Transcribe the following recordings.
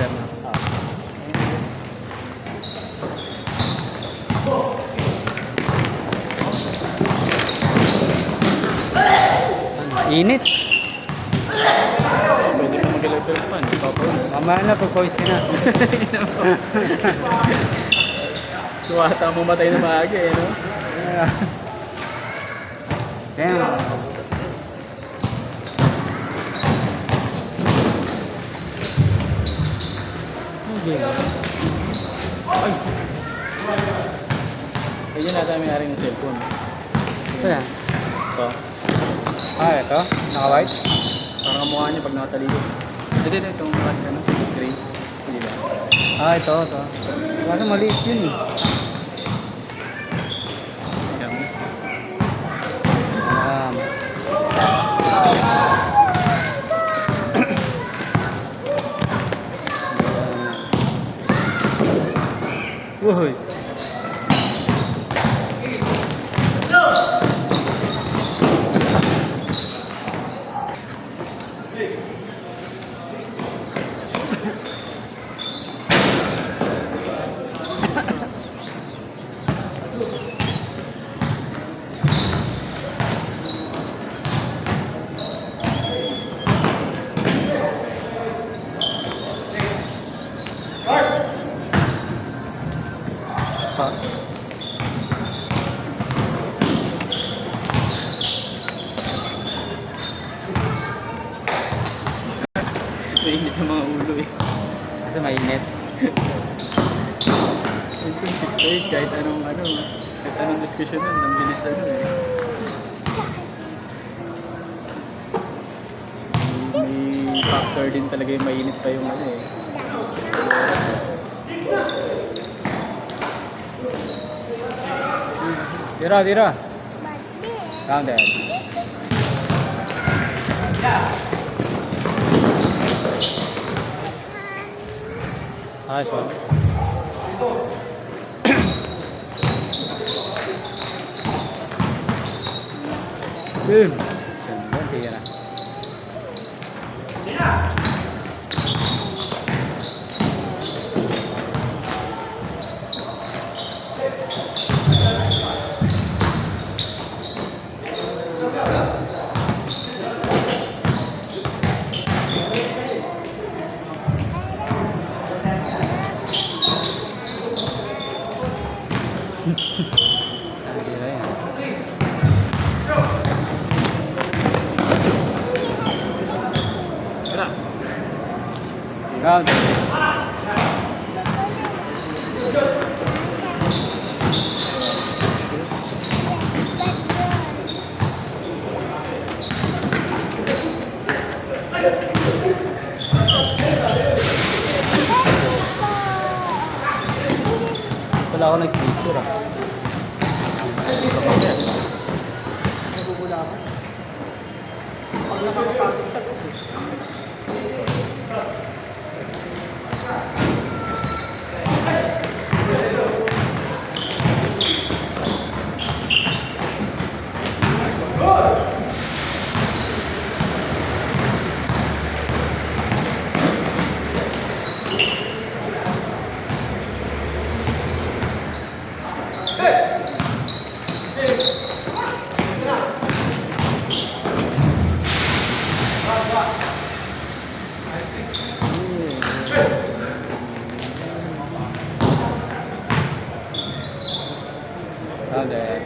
sir. Init. Pwede ka mag-electric fan. Papawis. Mamaya na, pag-pawis ka na. Suwata mo matay na maaga eh, no? Damn. Okay. Ay! Ayun na dami na rin yung cellphone. Ito yan. Ito. Ah, ito? Naka-white? Parang ang mukha niya pag nakatalikod. Hindi, itong ano, gray. Hindi ba? Ah, ito. Kaso maliit yun eh. Ayan. Uy. Mainit ang mga ulo eh. Kasi mainit. Minsan 6 to 8 kahit anong discussion nun, ang bilis ano eh. May factor din talaga yung mainit pa yung ano eh. Tira. Down there. Nice one. Boom. Ganda, tira. Tira yan. Tara! Round. Wala ako nag-picture ah. Nabubula ako. Pag nakakapasok siya, Round there.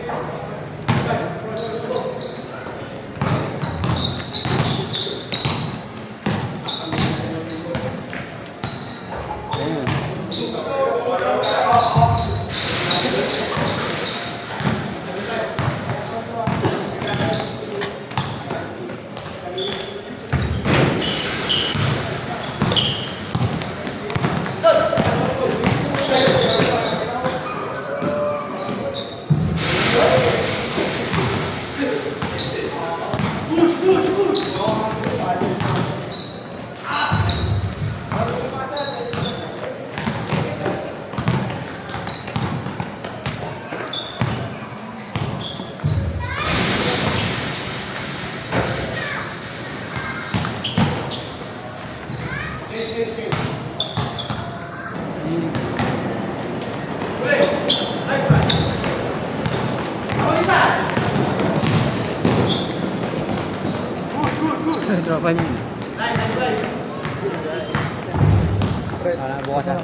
pa niya. Bukas na.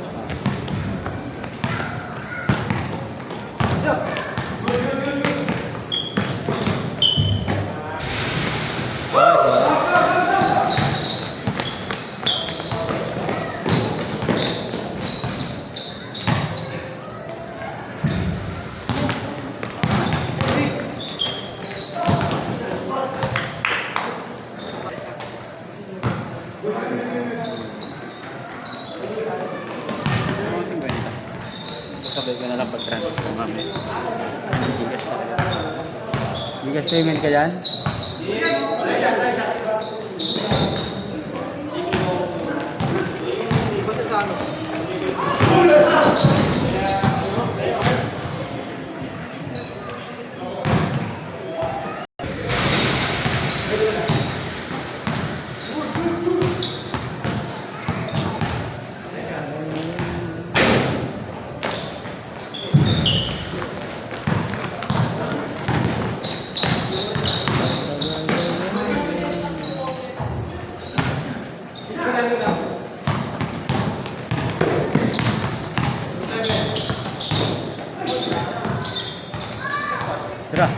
Sabay ko na lang pag-transfer mamaya. Gcash talaga. Bigas payment ka dyan? Tira.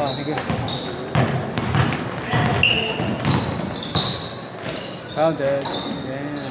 Oh, sige. Counted. Yeah.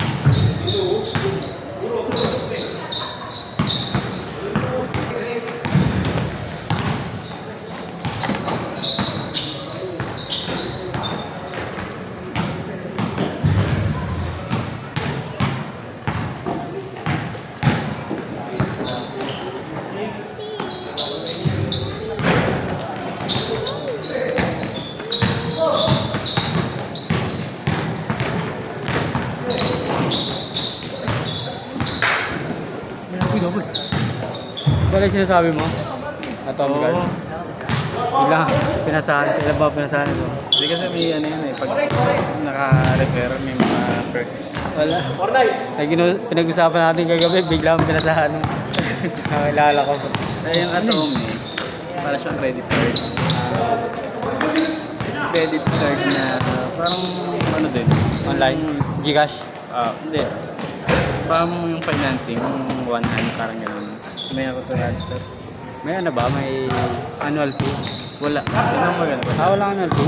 Kaya yung sinasabi mo? Atomic Guard? Bigla, pinasahan. Kailan ba pinasahan ito? Hindi kasi may ano yan eh. Pag naka-refer may mga perks. Wala. Ay, pinag-usapan natin kagabi, bigla ang pinasahan. Nakilala ko. Kaya yung Atom eh. Para siyang credit card. Credit card na parang ano din. Online? Gcash? Hindi. Parang yung financing, yung one hand, parang gano'n. May ako transfer. May ano ba? May annual fee? Wala. Yun ang maganda. Wala annual fee?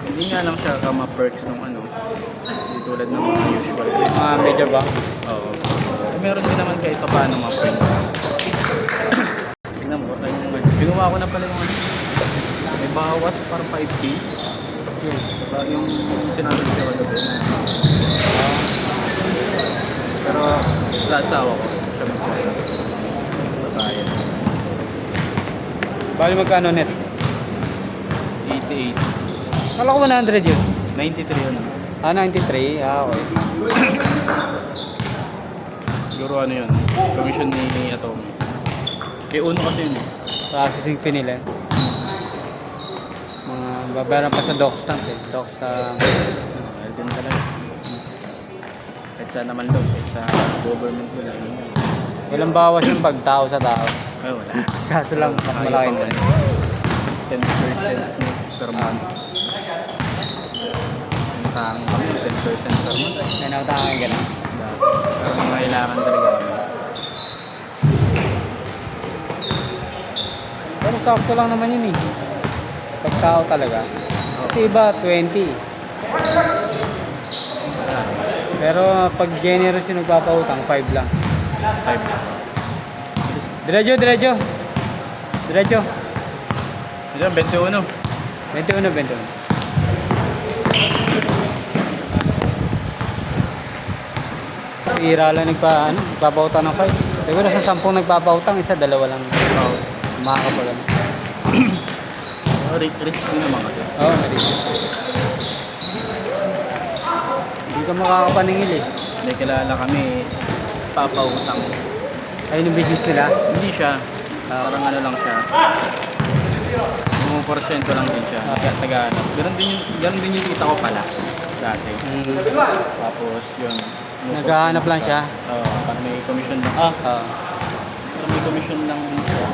Hindi nga lang siya kama-perks nung ano. Hindi tulad ng mga usual. Mga major bank? Oo. Meron din naman kahit pa paano mga perks. Tingnan mo, ginawa ko na pala yung ano. May bawas parang 5K. Diba yung sinabi ko siya kagabi na pero sa asawa ko siya magkaya. Babayan. Bali magkano net? 88. Kala ko 100 yun. 93 yun. 93? Okay. Siguro ano yun, commission ni Atom. Kay Uno kasi yun eh. Processing fee nila. Mga babayaran pa sa doc stamp eh. Doc stamp. Mahal din talaga. Kahit sa naman daw, kahit sa government mo lang. Walang bawas yung pagtao sa tao. Ay wala. Kaso lang, mas malaki na. 10% per month. Ang 10% per month. May nautangin ka na. Pero mga kailangan talaga kami. Pero sakto lang naman yun eh. Pagtao talaga. Kasi iba, 20. Pero pag generous yung nagpapautang, 5 lang. 5. Diretso. Diretso. Diyan, 21. 21. Pira lang nagpapautang ng 5. Siguro sa 10 nagpapautang, isa, dalawa lang. Oo. Makakapag ano. Risk din naman kasi. Oo, narinig. Hindi ka makakapaningil eh. May kilala kami, papautang. Ayun yung business nila. Hindi siya. Parang ano lang siya. Mga porsyento lang din siya. Taga-ano. Ganun din yung tita ko pala. Dati. Tapos yun. Naghahanap lang siya. Oo, parang may commission lang. Parang may commission lang din siya.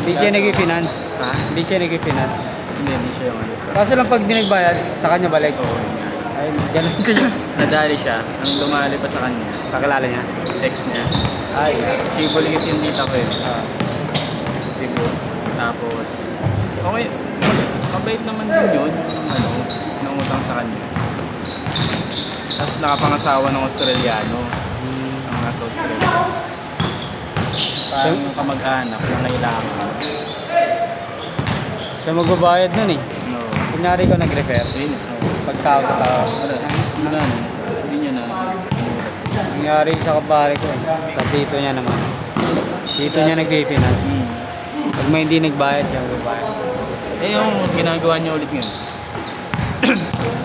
Hindi siya nag-finance. Ha? Hindi siya nag-finance. Hindi siya yung ano. Kaso lang pag di nagbayad, sa kanya balik. Oo, yun nga. Ay, ganun ko yun. Nadali siya. Ang lumali pa sa kanya. Kakilala niya. Text niya. Ay, Shibuli kasi yung tita ko eh. Cebu. Tapos, okay. Mabait naman din yun. Yung ano, nangutang sa kanya. Tapos nakapangasawa ng Australiano. Ang nasa Australia. Parang yung kamag-anak na kailangan. siya magbabayad nun eh. No. Kunyari ko nag-refer. Yun. No. Pagtawag-tawag. Wala. Hindi niya na. Nangyari sa kabari ko eh. Sa tito niya naman. Tito niya nag-finance. Pag may hindi nagbayad, siya magbabayad. Eh yung ginagawa niya ulit ngayon.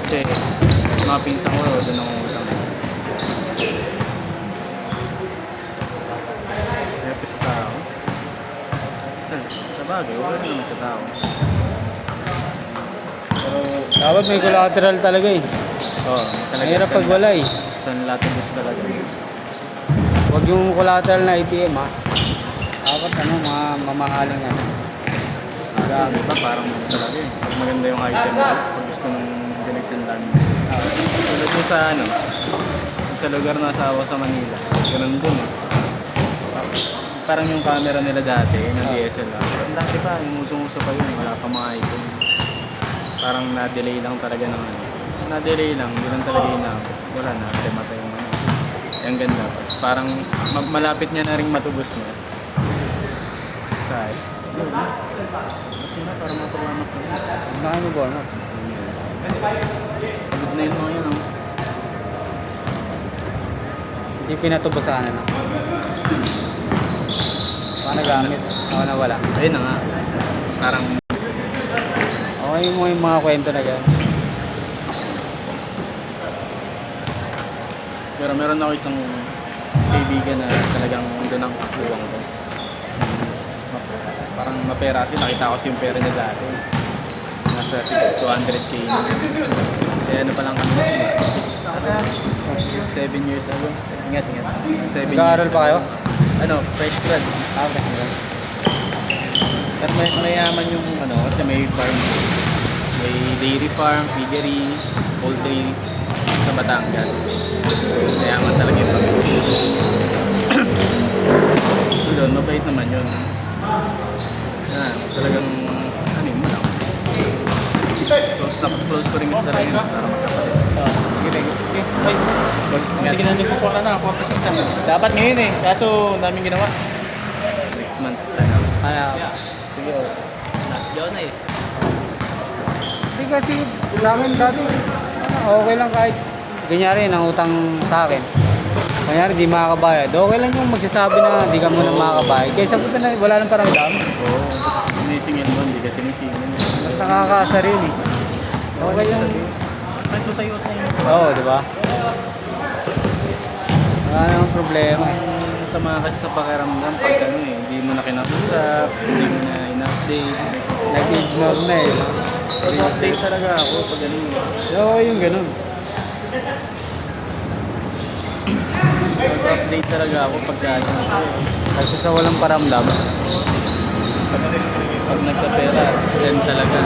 Kasi mga pinsan ko doon ang utang. Happy sa tao. Sa bagay, wala naman sa tao. Pero, Dapat may collateral talaga eh. oo, Mahirap pag wala eh. San latibus talaga. Huwag yung collateral na ATM ha. Dapat ano, mga mamahaling ano. Kasi iba parang ano talaga eh. Pag maganda yung item, pag gusto mong dinagsandan. Tulad yung sa ano, sa lugar na asawa sa Manila. Ganun dun eh. Parang yung camera nila dati, ng DSLR. Ang dati pa, yung usong-uso pa yun, wala pa mga item. Parang na-delay lang talaga ng ano. Na-delay lang, hindi lang talaga yun na wala na, temata yung ano. Yung ganda. Tapos parang malapit niya na rin matubos na. Saan? Kasi na, parang mapawamak na yun. Nakain mo ba ano? Pagod na yun mga yun, oh. Hindi pinatubos sa kanan. Paano gamit? Ako na wala. Ayun na nga. Parang, Okay mo yung mga kwento na gano'n. pero meron ako isang kaibigan na talagang doon ang kakuwang ko. Parang mapera kasi nakita ko kasi yung pera niya dati. Nasa 200K. Kaya ano pa lang kami. 7 years ago. Ingat. 7 years Nag-aaral pa kayo? Ano, fresh grad. Pero mayaman yung ano, kasi may farm. May dairy farm, piggery, poultry sa Batangas. Mayaman talaga yung pamilya. Doon, mabait naman yun. Talagang ano mo lang. Close ko rin kasi talaga yun. Para magkapatid. Hindi ginanong ko pa na. Dapat ngayon eh. Kaso daming ginawa. Next month. Sige. Diyan na eh. Hindi kasi sa akin dati, okay lang kahit kunyari nangutang sa akin. Kunyari di makakabayad. Okay lang yung magsasabi na di ka muna makakabayad. Kaya sabi ko na wala nang paramdam. Oo. Sinisingin mo, hindi ka sinisingin. Mas nakakaasar yun eh. Okay yung... Kahit tayo tayo. Oo, di ba? Wala namang problema eh. Sama kasi sa pakiramdam pag ano eh, hindi mo na kinakusap, hindi mo na in-update. Nag-ignore na eh. Pag-update talaga ako pag ano eh. Oo, yung ganun. Pag-update talaga ako pag ano eh. Kasi sa walang paramdam, Pag nagkapera, send talaga.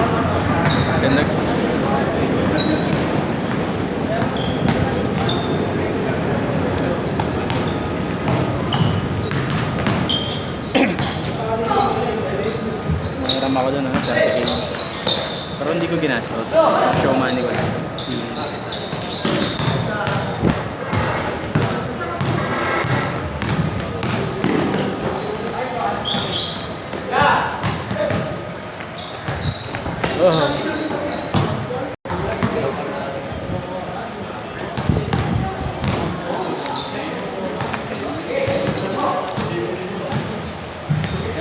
Send Mahiram ako doon, 30K. Pero hindi ko ginastos. Show money ko lang.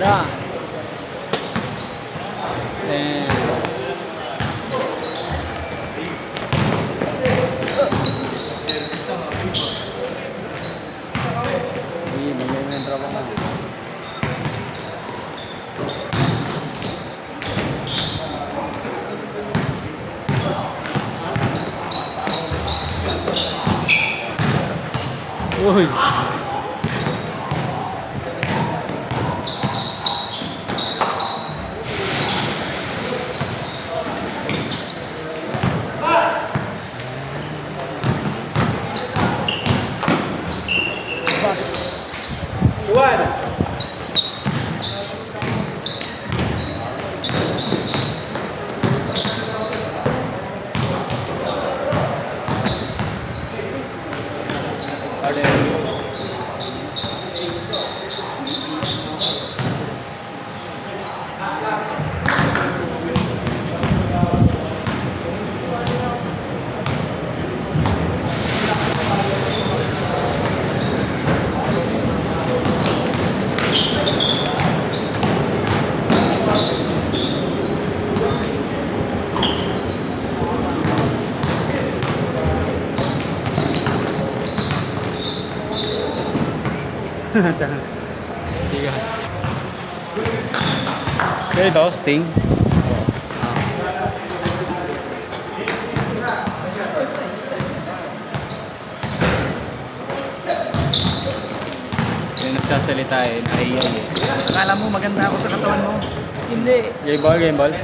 Tara. Eh. Magaling na yung tropa mo. Uy! Tigas. Okay, ito, sting. Yung nagsasalita eh, ay. Akala mo maganda ako sa katawan mo. Hindi. Game ball, game ball.